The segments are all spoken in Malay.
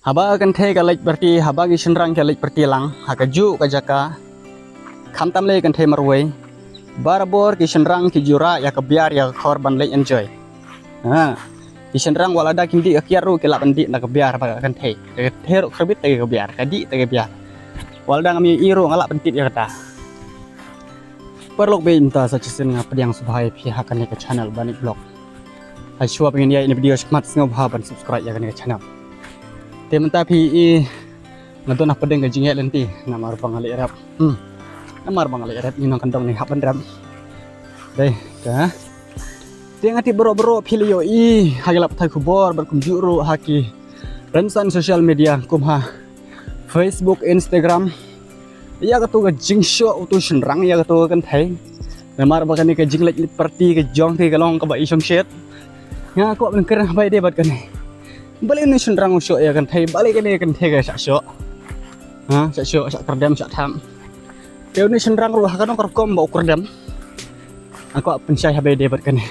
Haba kan the ka lek berti haba gi senrang ka lek berti lang hakaju ka jaka khamtam le kan the marway barbor ki senrang ki jura ya ka biar ya korban le enjoy ki senrang wala da kindi akiaru ke la bandi na ka biar ba kan the ro khabit te ka biar kadi te ka biar wala da ngami iro ngala bandi ya kata perlok be inta sa chisen nga pediang subhai phi hakan ke channel bani blog hai shua pengen ya ini video smat ngau ha ban subscribe ya kan ke channel tementa phi ngadon apa deng gajing ya lenti namar bangali arab namar bangali arab ni nang kandong ni haban ram deh ka tengati bro pilio hagelap thai khubor bar kumjuru haki rensan social media kumha Facebook Instagram ya katu ga jingsho utu shenrang ya katu kan thai namar bakani ka jinglek party ka jong thi ka long ka ba isong shet nga ko ben ker bai de bat kan balik ni shenrang usho ya kan thai balik ni kan thai ga sha sho sha sho sha kerdam sha tham teu ni shenrang ru ha kan kom ba kerdam aku pensai habe de bat kan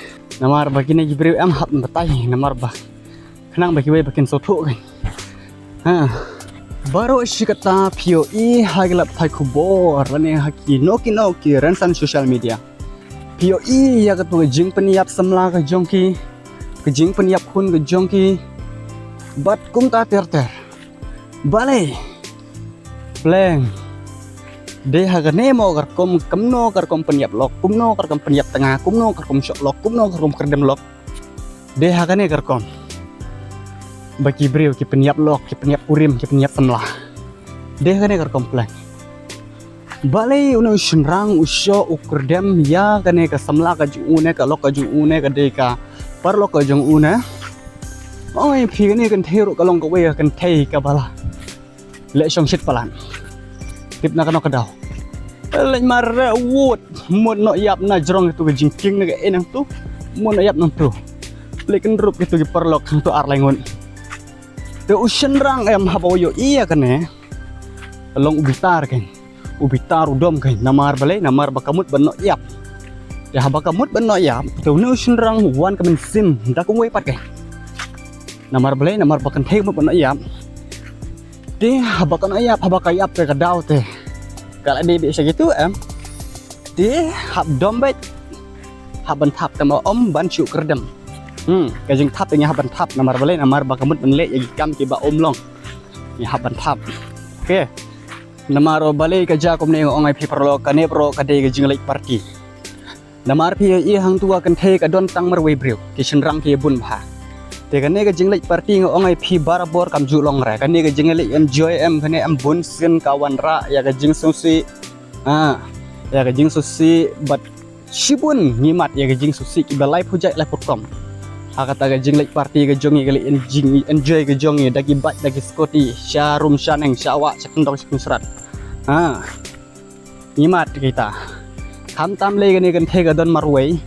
namar bagini jibril am hab batai namar ba khnang bagi we bakin sothu kan baru kata pio hagelap thai khubor rane haki noki rensan social media pio ya katu jing peniap semla ka jongki ke jing peniap kun ke jongki bat kum ta ter balai pleng de haga nemo kar kom kamno kar kom peniap lok kumno kar kom peniap tengah kumno kar kom syok lok kumno kar kom kerdem lok de haga ne kar kom bagi brio ki peniap lok ki peniap urim ki peniap semlah de haga ne kar kom pleng balai uno shenrang usyo ukerdem ya kane ka semlah ka ju une ka lok ka ju une ka de ka par lok ka jong une oi phi ni kan thero ka long ka we kan thei ka bala le song shit palan tip na kano kadaw lain mara wood mo no yap na jrong itu ke jingking na enang tu mo no yap nang tu lekin rup itu ki perlok tu arlengon te ushen rang em haboyo iya kane long ubitar udom kan namar balai namar bakamut banno yap ya bakamut banno yap tu ne ushen rang wan kamen sim dak we pat ke namar balai namar bakan thei mo banno yap di habakan ayap habakayap ke kadaw te kalau di bisa gitu di hab dombet haban tap tama om ban chu kerdem kajing tap nya haban tap namar balai namar bakamut benle ya kam ki ba om long ya haban tap oke namaro balai ka jakom ne ngai phi perlo kane pro kade kajing lek party namar phi hang tua kan the ka don tang marwe brew ki shenrang ki bun bha te kane ka jinglek party ngai phi barabor kam ju long ra kane ka jinglek enjoy kane bun sin kawan ra ya ka jing susi ya ka jing susi bat shibun ngimat ya ka jing susi ki balai pujai la potkom akata ka jinglek party ka jongi kali enjoy ka jongi dagi bat dagi skoti syarum shaneng syawa sekendong serat ngimat kita kam tam le kane kan the ka don marway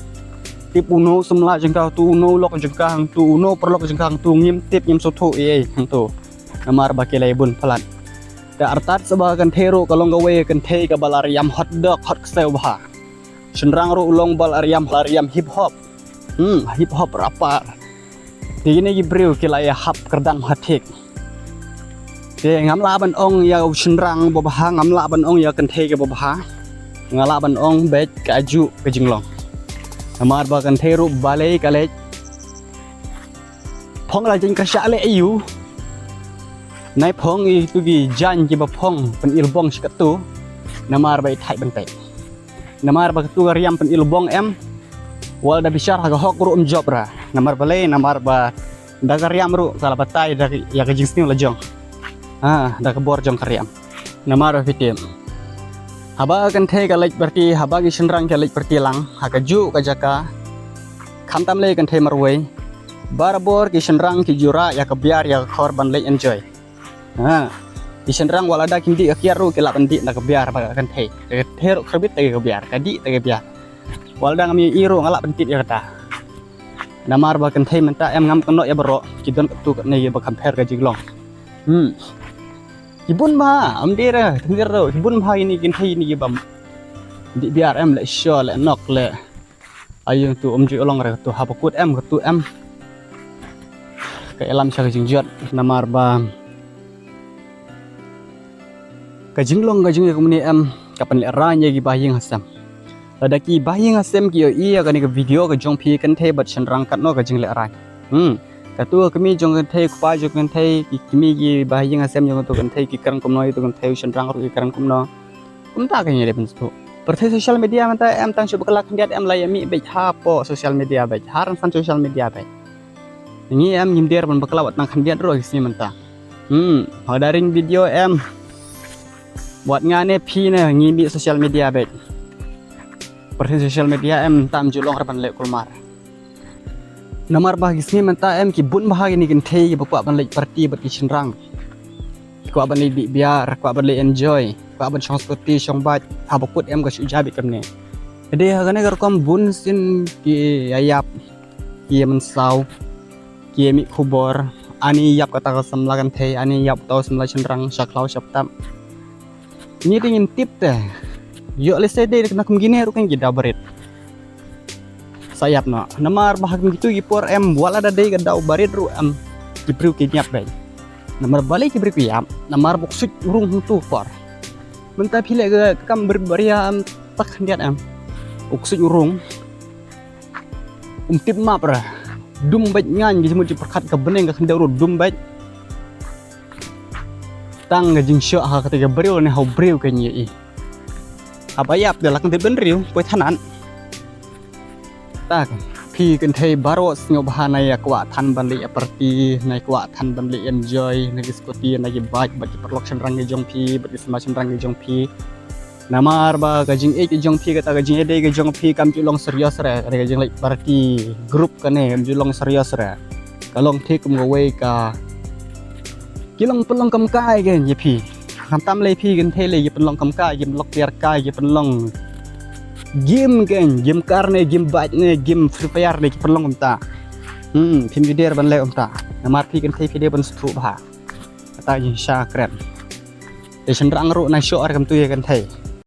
tip uno semla jengkau tu uno lok jengkang tu uno perlok jengkang tu ngim tip ngim soto hang tu namar bakilai bun pelan da artat sebagan thero kalong gawe kan the ka balariam hot dog hot kseu bah shenrang ru ulong balariam hip hop rapar digini gibreu kilaya hap kerdang hatik de ngam laban ong ya shenrang bobah ngam laban ong ya kan the ka bobah ngalaban ong bet kaju ke jinglong amar bakan theru balai kalej phong la jing kasha le ayu nai phong i tugi jan ki ba phong pen ilbong sikatu namar bai thai bentek namar ba tu riam pen ilbong wal da bisyar ha hok ru job ra namar balai namar ba daga riam ru kala batai da ya ka jing sni la jong da ka bor jong kariam namar fitim haba kan the ka lek berti haba gi shenrang ka lek berti lang hakaju ka jaka khamtam le kan the marway barbor ki shenrang ki jura ya ka biar ya korban le enjoy ki shenrang wala da kindi akiaru ke la bandi na ka biar ba kan the ro khabit te ka biar kadi te ka biar wala da ngami iro ngala bandi ya kata namar ba kan the menta ngam kono ya bro ki don tu ne ba compare ka jiglong ibun ma amdira tengero ibun ma ini kin thai ni bam di biar le sho le nok le ayung tu ji olong re tu habakut tu ke elam sa jingjot namar ba kajing long kajing ya kumni kapan le ranya gi bahing hasam ladaki bahing hasam ki iya kan ke video ke jong phi kan the bat chanrang kat no kajing le ran katu kami jong kan the kwa jong kan the kimi gi bahing hasam jong to kan the ki kan kum no itu kan the chanrang ru ki kan kum no ta kan ye ben stu perthi social media manta tang coba kelak ndiat lai mi baik ha po social media baik haran fan social media baik ini nyindir ban baklawat nang khandiat ro sini manta hadaring video buat ngane pi na ngimi social media baik perthi social media tam julong raban le kulmar namar bah sini manta ki bun bahagi ni kan thei bakwa ban le party bat ki chinrang kwa ban le biar kwa ban le enjoy kwa ban chong skuti chong bat habakut ga shu jabi kamne ede hagane gar kom bun sin ki ayap ki man sau ki mi khubor ani yap kata samla kan thei ani yap taw samla chinrang saklau saptam ni tingin tip teh yo lese de kena kum gini ru kan gida barit sayap no namar bahag gitu gipor wala da de gadau barit ru gibru ki nyap dai namar balik gibru ki yam namar buksut urung tu por menta phile ga kam berbaria tak ndiat uksut urung tip map ra dum baj ngan gi semut perkat ka beneng ka khendau ru dum baj tang jing syo ha ketiga beriu ne hau beriu kan ye apa yap de lak de ben riu poi thanan tak phi kan thei baro sngo bahana ya kwa than ban le party nai kwa than ban le enjoy nai skuti nai baj bat perlok chanrang ge jong phi bat sama chanrang ge jong phi namar ba ka jing e jong phi kata ka jing e de ge jong phi kam chulong serius ra ka jing le party group kan ne julong serius ra kalong thik kum go we ka kilong pelong kam kai gen ye phi kam tam le phi gen the le ye pelong kam kai ye lok biar kai ye pelong game gen game karne game bat ne game free fire le pelong ta phim video ban le ta namar phi gen the phi de ban stu ba ta yin sha krem de chenrang ro na sho ar kam tu ye gen the